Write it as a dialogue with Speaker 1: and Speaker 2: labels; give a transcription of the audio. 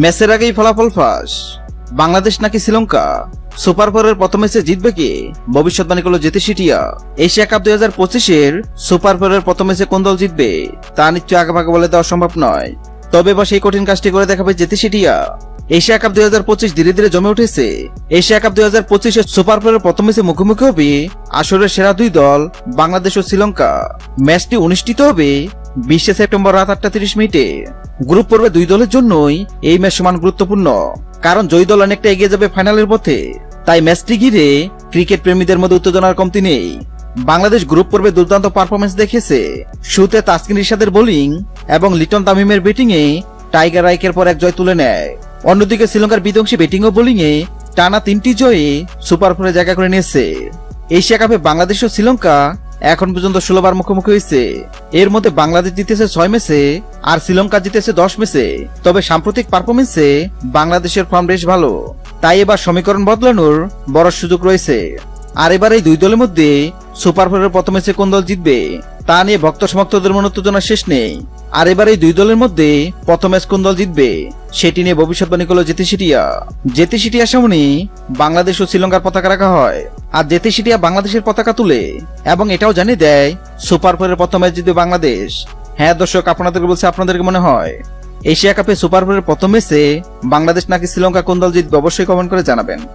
Speaker 1: ম্যাচের আগেই ফলাফল ফাঁস, বাংলাদেশ নাকি শ্রীলঙ্কা, সুপার ফোরের প্রথম ম্যাচে জিতবে কে, ভবিষ্যৎবাণী করল জেতি সিটিয়া। এশিয়া কাপ 2025-এর সুপার ফোরের প্রথম ম্যাচে কোন দল জিতবে তা নিশ্চয় আগেভাগে বলে দেওয়া সম্ভব নয়, তবে এবার সেই কঠিন কাজটি করে দেখাবে জেতি সিটিয়া। এশিয়া কাপ 2025 ধীরে ধীরে জমে উঠেছে। এশিয়া কাপ 2025-এর সুপার ফোরের প্রথম ম্যাচে মুখোমুখি হবে আসরের সেরা দুই দল বাংলাদেশ ও শ্রীলঙ্কা। ম্যাচটি অনুষ্ঠিত হবে 20 সেপ্টেম্বর রাত 8:30 গ্রুপ পর্বে দুই দলের জন্যই এই ম্যাচ সমান গুরুত্বপূর্ণ, কারণ জয়ী দল অনেকটা এগিয়ে যাবে ফাইনালের পথে। তাই ম্যাচটি ঘিরে ক্রিকেট প্রেমীদের মধ্যে উত্তেজনার কমতি নেই। বাংলাদেশ গ্রুপ পর্বে দুর্দান্ত পারফরমেন্স দেখেছে। শুরুতে তাসকিন রিশাদের বোলিং এবং লিটন তামিমের ব্যাটিংয়ে টাইগার রাইকের পর এক জয় তুলে নেয়। অন্যদিকে শ্রীলঙ্কার বিধ্বংসী ব্যাটিং ও বোলিংয়ে টানা 3টি জয়ে সুপার ফোরে জায়গা করে নিয়েছে। এশিয়া কাপে বাংলাদেশ ও শ্রীলঙ্কা এখন পর্যন্ত 16 বার মুখোমুখি হয়েছে। এর মধ্যে বাংলাদেশ জিতেছে 6 ম্যাচে আর শ্রীলঙ্কা জিতেছে 10 ম্যাচে। তবে সাম্প্রতিক পারফরমেন্সে বাংলাদেশের ফর্ম বেশ ভালো, তাই এবার সমীকরণ বদলানোর বড় সুযোগ রয়েছে। আর এবার এই দুই দলের মধ্যে সুপার ফোরের প্রথম ম্যাচে কোন দল জিতবে তা নিয়ে ভক্ত সমর্থকদের মনে উত্তেজনা শেষ নেই। আর এবার এই দুই দলের মধ্যে প্রথম ম্যাচ কোন দল জিতবে সেটি নিয়ে ভবিষ্যৎবাণী করল জেতি সিটিয়া। জেতি সিটিয়ার সামনে বাংলাদেশ ও শ্রীলঙ্কার পতাকা রাখা হয়, আর জেতি সিটিয়া বাংলাদেশের পতাকা তুলে এবং এটাও জানিয়ে দেয় সুপার ফোরের প্রথম ম্যাচ জিতবে বাংলাদেশ। হ্যাঁ দর্শক, আপনাদেরকে বলছে আপনাদেরকে মনে হয় এশিয়া কাপে সুপার ফোরের প্রথম ম্যাচে বাংলাদেশ নাকি শ্রীলঙ্কা কোন দল জিতবে অবশ্যই কমেন্ট করে জানাবেন।